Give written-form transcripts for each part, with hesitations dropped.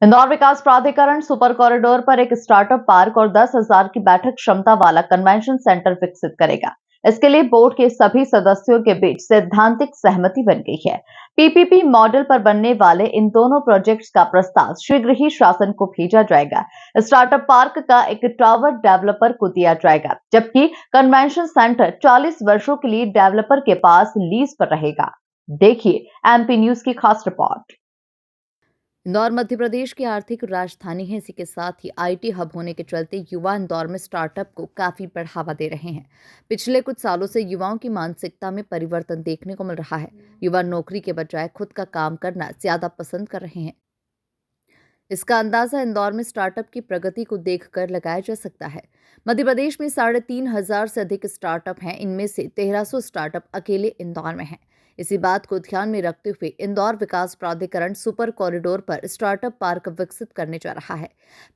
इंदौर विकास प्राधिकरण super corridor पर एक स्टार्टअप पार्क और 10,000 की बैठक क्षमता वाला कन्वेंशन सेंटर विकसित करेगा। इसके लिए बोर्ड के सभी सदस्यों के बीच सैद्धांतिक सहमति बन गई है। पीपीपी मॉडल पर बनने वाले इन दोनों प्रोजेक्ट्स का प्रस्ताव शीघ्र ही शासन को भेजा जाएगा। स्टार्टअप पार्क का एक टावर डेवलपर को दिया जाएगा, जबकि कन्वेंशन सेंटर 40 वर्षों के लिए डेवलपर के पास लीज पर रहेगा। देखिए एमपी न्यूज की खास रिपोर्ट। इंदौर मध्य प्रदेश की आर्थिक राजधानी है। इसी के साथ ही आईटी हब होने के चलते युवा इंदौर में स्टार्टअप को काफी बढ़ावा दे रहे हैं। पिछले कुछ सालों से युवाओं की मानसिकता में परिवर्तन देखने को मिल रहा है। युवा नौकरी के बजाय खुद का काम करना ज्यादा पसंद कर रहे हैं। इसका अंदाजा इंदौर में स्टार्टअप की प्रगति को देखकर लगाया जा सकता है। मध्य प्रदेश में 3,500 से अधिक स्टार्टअप हैं। इनमें से 1,300 स्टार्टअप अकेले इंदौर में हैं। इसी बात को ध्यान में रखते हुए इंदौर विकास प्राधिकरण सुपर कॉरिडोर पर स्टार्टअप पार्क विकसित करने जा रहा है।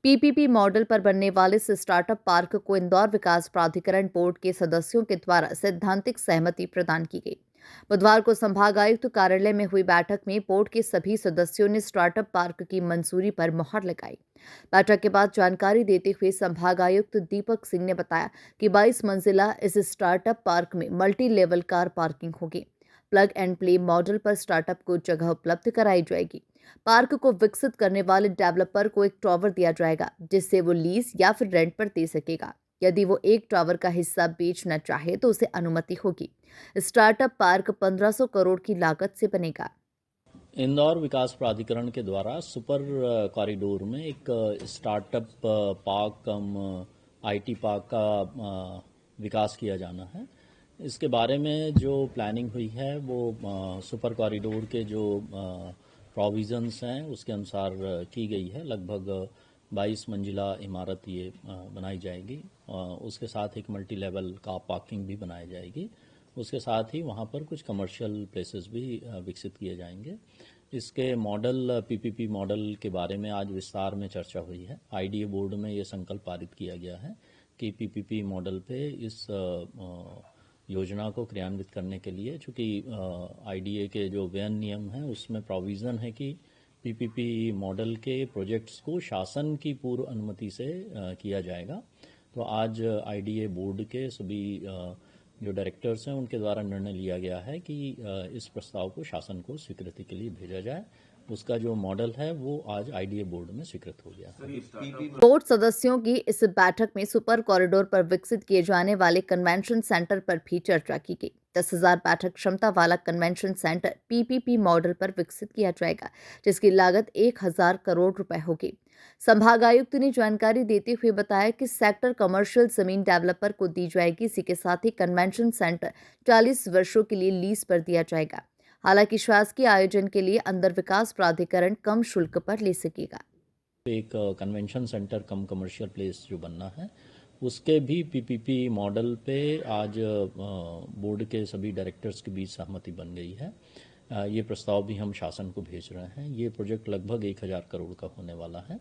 पीपीपी मॉडल पर बनने वाले इस स्टार्टअप पार्क को इंदौर विकास प्राधिकरण बोर्ड के सदस्यों के द्वारा सैद्धांतिक सहमति प्रदान की गई। बुधवार को संभागायुक्त कार्यालय में हुई बैठक में बोर्ड के सभी सदस्यों ने स्टार्टअप पार्क की मंजूरी पर मुहर लगाई। बैठक के बाद जानकारी देते हुए संभागायुक्त दीपक सिंह ने बताया कि 22 मंजिला इस स्टार्टअप पार्क में मल्टी लेवल कार पार्किंग होगी। प्लग एंड प्ले मॉडल पर स्टार्टअप को जगह उपलब्ध कराई जाएगी। पार्क को विकसित करने वाले डेवलपर को एक टावर दिया जाएगा, जिससे वो लीज या फिर रेंट पर दे सकेगा। यदि वो एक टावर का हिस्सा बेचना चाहे तो उसे अनुमति होगी। स्टार्टअप पार्क 1500 करोड़ की लागत से बनेगा। इंदौर विकास प्राधिकरण के द्वारा सुपर कॉरिडोर में एक startup park come IT park का विकास किया जाना है। इसके बारे में जो प्लानिंग हुई है वो सुपर कॉरिडोर के जो प्रोविजंस हैं उसके अनुसार की गई है। लगभग 22 मंजिला इमारत ये बनाई जाएगी। उसके साथ एक मल्टी लेवल कार पार्किंग भी बनाई जाएगी। उसके साथ ही वहाँ पर कुछ कमर्शियल प्लेसेस भी विकसित किए जाएंगे। इसके मॉडल पीपीपी मॉडल के बारे में आज विस्तार में चर्चा हुई है। आईडीए बोर्ड में ये संकल्प पारित किया गया है कि पीपीपी मॉडल पे इस योजना को क्रियान्वित करने के लिए, चूँकि आईडीए के जो व्यय नियम हैं उसमें प्रोविज़न है कि पीपीपी मॉडल के प्रोजेक्ट्स को शासन की पूर्व अनुमति से किया जाएगा। तो आज आईडीए बोर्ड के सभी जो डायरेक्टर्स हैं उनके द्वारा निर्णय लिया गया है कि इस प्रस्ताव को शासन को स्वीकृति के लिए भेजा जाए। उसका जो मॉडल है वो आज आईडीए बोर्ड में स्वीकृत हो गया है। बोर्ड सदस्यों की इस बैठक में सुपर कॉरिडोर पर विकसित किए जाने वाले कन्वेंशन सेंटर पर भी चर्चा की गई। 10,000 बैठक क्षमता वाला कन्वेंशन सेंटर पीपीपी मॉडल पर विकसित किया जाएगा, जिसकी लागत 1,000 करोड़ रुपए होगी। संभागायुक्त ने जानकारी देते हुए बताया कि सेक्टर कमर्शियल जमीन डेवलपर को दी जाएगी। इसी के साथ ही कन्वेंशन सेंटर 40 वर्षों के लिए लीज पर दिया जाएगा। हालांकि शासकीय आयोजन के लिए अंदर विकास प्राधिकरण कम शुल्क पर ले सकेगा। एक कन्वेंशन सेंटर कम कमर्शियल प्लेस जो बनना है उसके भी पीपीपी मॉडल पे आज बोर्ड के सभी डायरेक्टर्स के बीच सहमति बन गई है। ये प्रस्ताव भी हम शासन को भेज रहे हैं। ये प्रोजेक्ट लगभग 1,000 करोड़ का होने वाला है।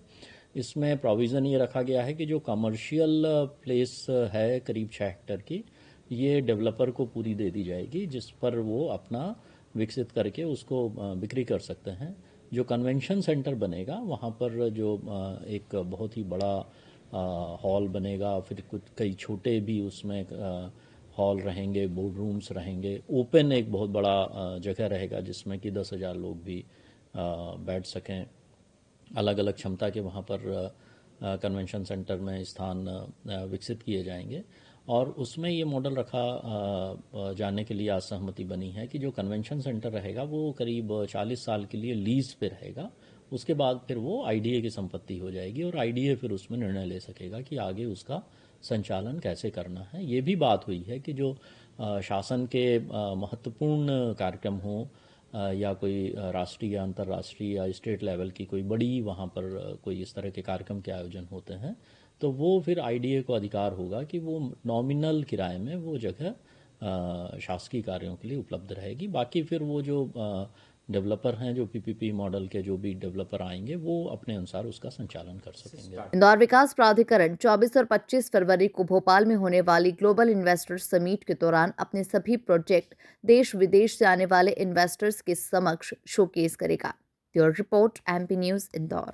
इसमें प्रोविज़न ये रखा गया है कि जो कमर्शियल प्लेस है करीब 6 हेक्टेयर की, ये डेवलपर को पूरी दे दी जाएगी, जिस पर वो अपना विकसित करके उसको बिक्री कर सकते हैं। जो कन्वेंशन सेंटर बनेगा वहाँ पर जो एक बहुत ही बड़ा हॉल बनेगा, फिर कुछ कई छोटे भी उसमें हॉल रहेंगे, बोर्ड रूम्स रहेंगे, ओपन एक बहुत बड़ा जगह रहेगा जिसमें कि 10,000 लोग भी बैठ सकें। अलग अलग क्षमता के वहाँ पर कन्वेंशन सेंटर में स्थान विकसित किए जाएंगे और उसमें ये मॉडल रखा जाने के लिए आज सहमति बनी है कि जो कन्वेंशन सेंटर रहेगा वो करीब 40 साल के लिए लीज पे रहेगा। उसके बाद फिर वो आईडीए की संपत्ति हो जाएगी और आईडीए फिर उसमें निर्णय ले सकेगा कि आगे उसका संचालन कैसे करना है। ये भी बात हुई है कि जो शासन के महत्वपूर्ण कार्यक्रम हों या कोई राष्ट्रीय या अंतर्राष्ट्रीय या स्टेट लेवल की कोई बड़ी वहाँ पर कोई इस तरह के कार्यक्रम के आयोजन होते हैं, तो वो फिर आईडीए को अधिकार होगा कि वो नॉमिनल किराए में वो जगह शासकीय कार्यों के लिए उपलब्ध रहेगी। बाकी फिर वो जो डेवलपर हैं, जो पीपीपी मॉडल के जो भी डेवलपर आएंगे, वो अपने अनुसार उसका संचालन कर सकेंगे। इंदौर विकास प्राधिकरण 24 और 25 फरवरी को भोपाल में होने वाली ग्लोबल इन्वेस्टर्स समीट के दौरान अपने सभी प्रोजेक्ट देश विदेश से आने वाले इन्वेस्टर्स के समक्ष शोकेस करेगा। Bureau report, MP news, Indore.